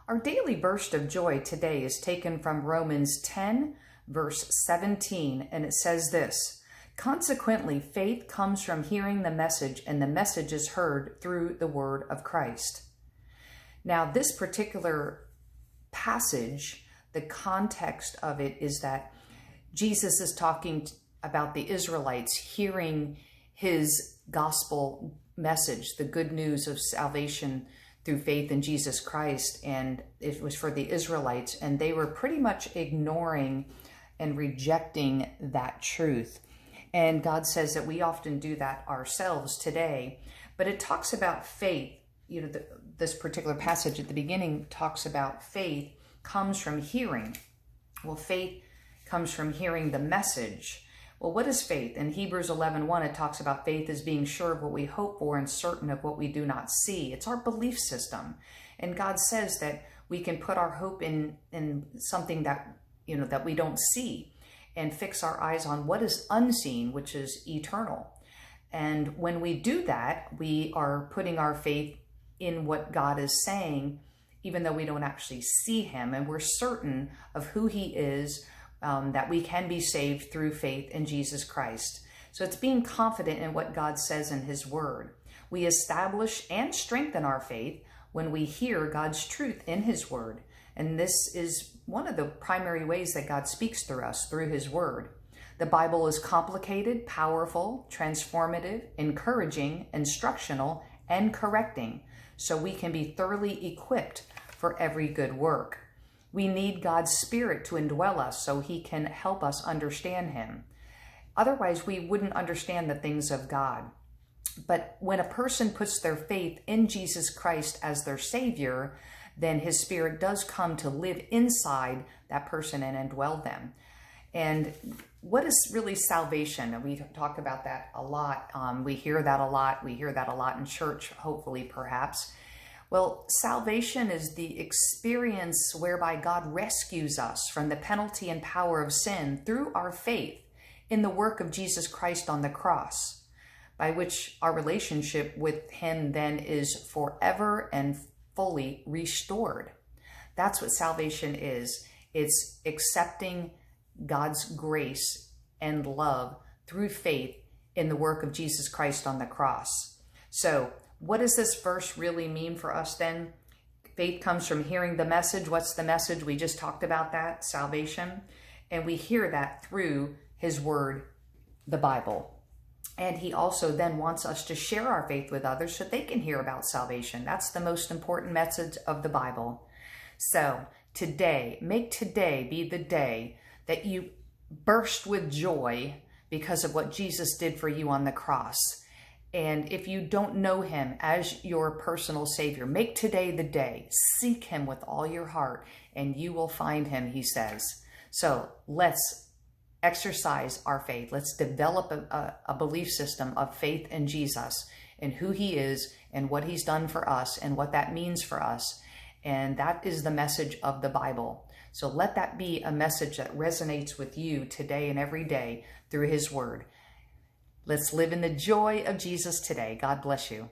Our daily burst of joy today is taken from Romans 10, verse 17, and it says this: "Consequently, faith comes from hearing the message, and the message is heard through the word of Christ." Now, this particular passage, the context of it is that Jesus is talking about the Israelites hearing his gospel message, the good news of salvation through faith in Jesus Christ. And it was for the Israelites, and they were pretty much ignoring and rejecting that truth. And God says that we often do that ourselves today. But it talks about faith. You know, this particular passage at the beginning talks about faith comes from hearing. Well, faith comes from hearing the message. Well, what is faith? In Hebrews 11:1, it talks about faith as being sure of what we hope for and certain of what we do not see. It's our belief system. And God says that we can put our hope in something that, that we don't see, and fix our eyes on what is unseen, which is eternal. And when we do that, we are putting our faith in what God is saying, even though we don't actually see him, and we're certain of who he is, that we can be saved through faith in Jesus Christ. So it's being confident in what God says in his word. We establish and strengthen our faith when we hear God's truth in his word. And this is one of the primary ways that God speaks through us, through his word. The Bible is complicated, powerful, transformative, encouraging, instructional, and correcting, so we can be thoroughly equipped for every good work. We need God's Spirit to indwell us so he can help us understand him. Otherwise, we wouldn't understand the things of God. But when a person puts their faith in Jesus Christ as their Savior, then his Spirit does come to live inside that person and indwell them. And what is really salvation? And we talk about that a lot. We hear that a lot. We hear that a lot in church, hopefully, perhaps. Well, salvation is the experience whereby God rescues us from the penalty and power of sin through our faith in the work of Jesus Christ on the cross, by which our relationship with him then is forever and fully restored. That's what salvation is. It's accepting God's grace and love through faith in the work of Jesus Christ on the cross. So, what does this verse really mean for us then? Faith comes from hearing the message. What's the message? We just talked about that, salvation. And we hear that through his word, the Bible. And he also then wants us to share our faith with others so they can hear about salvation. That's the most important message of the Bible. So today, make today be the day that you burst with joy because of what Jesus did for you on the cross. And if you don't know him as your personal Savior, make today the day. Seek him with all your heart, and you will find him, he says. So let's exercise our faith. Let's develop a belief system of faith in Jesus and who he is and what he's done for us and what that means for us. And that is the message of the Bible. So let that be a message that resonates with you today and every day through his word. Let's live in the joy of Jesus today. God bless you.